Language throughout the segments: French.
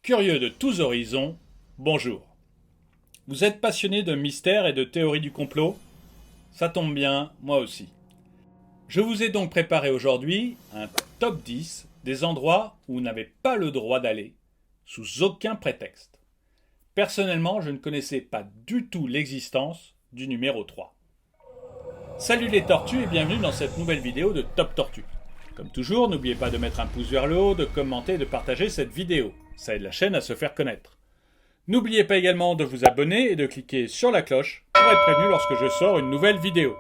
Curieux de tous horizons, bonjour. Vous êtes passionné de mystères et de théories du complot? Ça tombe bien, moi aussi. Je vous ai donc préparé aujourd'hui un top 10 des endroits où vous n'avez pas le droit d'aller, sous aucun prétexte. Personnellement, je ne connaissais pas du tout l'existence du numéro 3. Salut les tortues et bienvenue dans cette nouvelle vidéo de Top Tortue. Comme toujours, n'oubliez pas de mettre un pouce vers le haut, de commenter et de partager cette vidéo. Ça aide la chaîne à se faire connaître. N'oubliez pas également de vous abonner et de cliquer sur la cloche pour être prévenu lorsque je sors une nouvelle vidéo.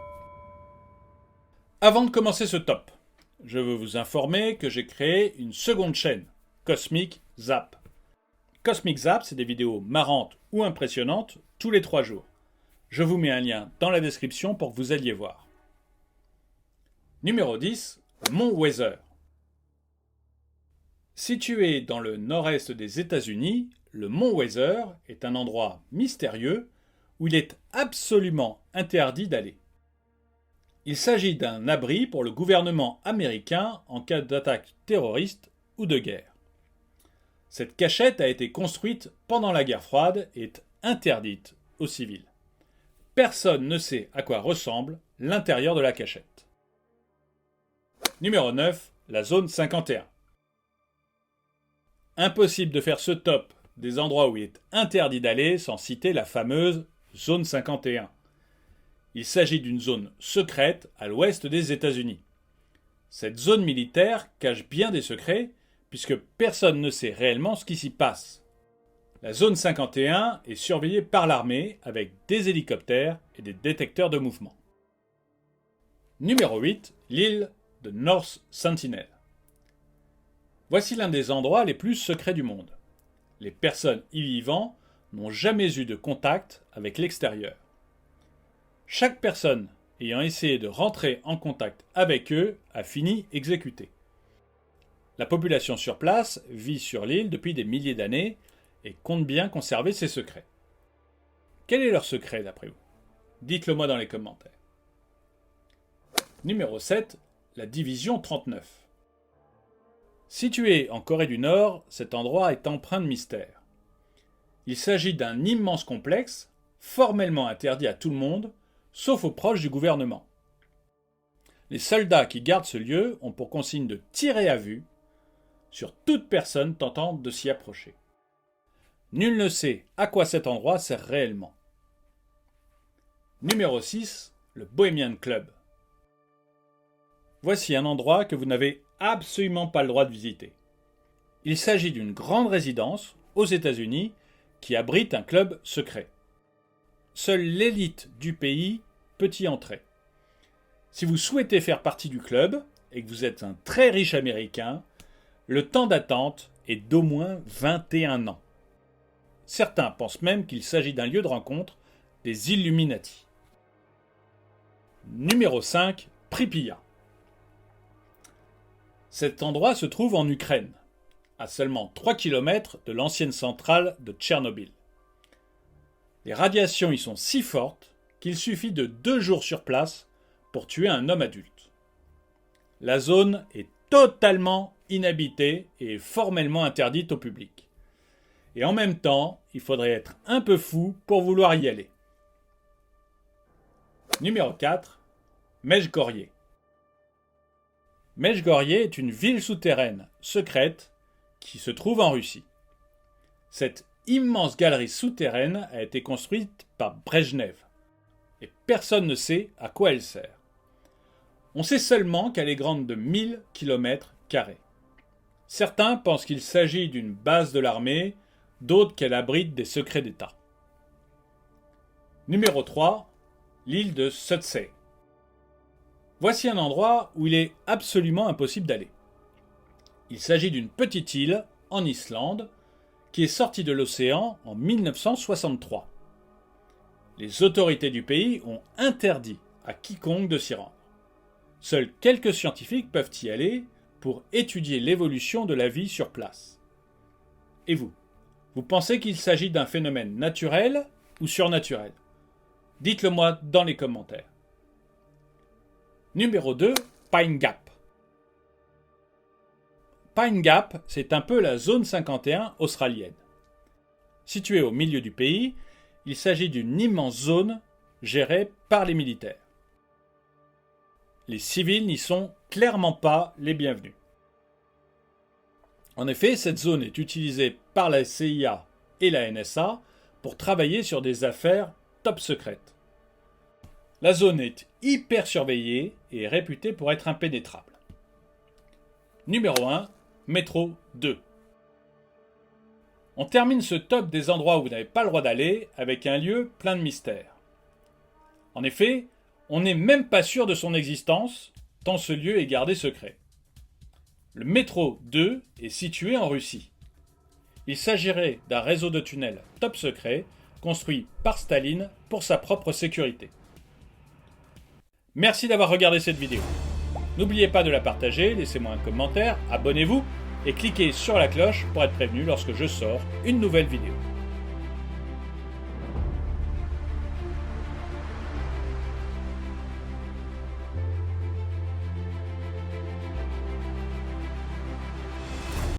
Avant de commencer ce top, je veux vous informer que j'ai créé une seconde chaîne, Cosmic Zap. Cosmic Zap, c'est des vidéos marrantes ou impressionnantes tous les 3 jours. Je vous mets un lien dans la description pour que vous alliez voir. Numéro 10, Mont Weather. Situé dans le nord-est des États-Unis, le Mont Weather est un endroit mystérieux où il est absolument interdit d'aller. Il s'agit d'un abri pour le gouvernement américain en cas d'attaque terroriste ou de guerre. Cette cachette a été construite pendant la guerre froide et est interdite aux civils. Personne ne sait à quoi ressemble l'intérieur de la cachette. Numéro 9, la zone 51. Impossible de faire ce top des endroits où il est interdit d'aller sans citer la fameuse zone 51. Il s'agit d'une zone secrète à l'ouest des États-Unis. Cette zone militaire cache bien des secrets puisque personne ne sait réellement ce qui s'y passe. La zone 51 est surveillée par l'armée avec des hélicoptères et des détecteurs de mouvement. Numéro 8, l'île de North Sentinel. Voici l'un des endroits les plus secrets du monde. Les personnes y vivant n'ont jamais eu de contact avec l'extérieur. Chaque personne ayant essayé de rentrer en contact avec eux a fini exécutée. La population sur place vit sur l'île depuis des milliers d'années et compte bien conserver ses secrets. Quel est leur secret d'après vous? Dites-le moi dans les commentaires. Numéro 7, la division 39. Situé en Corée du Nord, cet endroit est empreint de mystère. Il s'agit d'un immense complexe, formellement interdit à tout le monde, sauf aux proches du gouvernement. Les soldats qui gardent ce lieu ont pour consigne de tirer à vue sur toute personne tentant de s'y approcher. Nul ne sait à quoi cet endroit sert réellement. Numéro 6, le Bohemian Club. Voici un endroit que vous n'avez absolument pas le droit de visiter. Il s'agit d'une grande résidence aux États-Unis qui abrite un club secret. Seule l'élite du pays peut y entrer. Si vous souhaitez faire partie du club et que vous êtes un très riche Américain, le temps d'attente est d'au moins 21 ans. Certains pensent même qu'il s'agit d'un lieu de rencontre des Illuminati. Numéro 5, Pripyat. Cet endroit se trouve en Ukraine, à seulement 3 km de l'ancienne centrale de Tchernobyl. Les radiations y sont si fortes qu'il suffit de 2 jours sur place pour tuer un homme adulte. La zone est totalement inhabitée et formellement interdite au public. Et en même temps, il faudrait être un peu fou pour vouloir y aller. Numéro 4, Mejgorje. Mejgorje est une ville souterraine, secrète, qui se trouve en Russie. Cette immense galerie souterraine a été construite par Brejnev, et personne ne sait à quoi elle sert. On sait seulement qu'elle est grande de 1000 km². Certains pensent qu'il s'agit d'une base de l'armée, d'autres qu'elle abrite des secrets d'État. Numéro 3, l'île de Surtsey. Voici un endroit où il est absolument impossible d'aller. Il s'agit d'une petite île en Islande qui est sortie de l'océan en 1963. Les autorités du pays ont interdit à quiconque de s'y rendre. Seuls quelques scientifiques peuvent y aller pour étudier l'évolution de la vie sur place. Et vous pensez qu'il s'agit d'un phénomène naturel ou surnaturel? Dites-le moi dans les commentaires. Numéro 2, Pine Gap. Pine Gap, c'est un peu la zone 51 australienne. Située au milieu du pays, il s'agit d'une immense zone gérée par les militaires. Les civils n'y sont clairement pas les bienvenus. En effet, cette zone est utilisée par la CIA et la NSA pour travailler sur des affaires top secrètes. La zone est hyper surveillée et est réputée pour être impénétrable. Numéro 1, Métro 2. On termine ce top des endroits où vous n'avez pas le droit d'aller avec un lieu plein de mystères. En effet, on n'est même pas sûr de son existence, tant ce lieu est gardé secret. Le métro 2 est situé en Russie. Il s'agirait d'un réseau de tunnels top secret construit par Staline pour sa propre sécurité. Merci d'avoir regardé cette vidéo. N'oubliez pas de la partager, laissez-moi un commentaire, abonnez-vous et cliquez sur la cloche pour être prévenu lorsque je sors une nouvelle vidéo.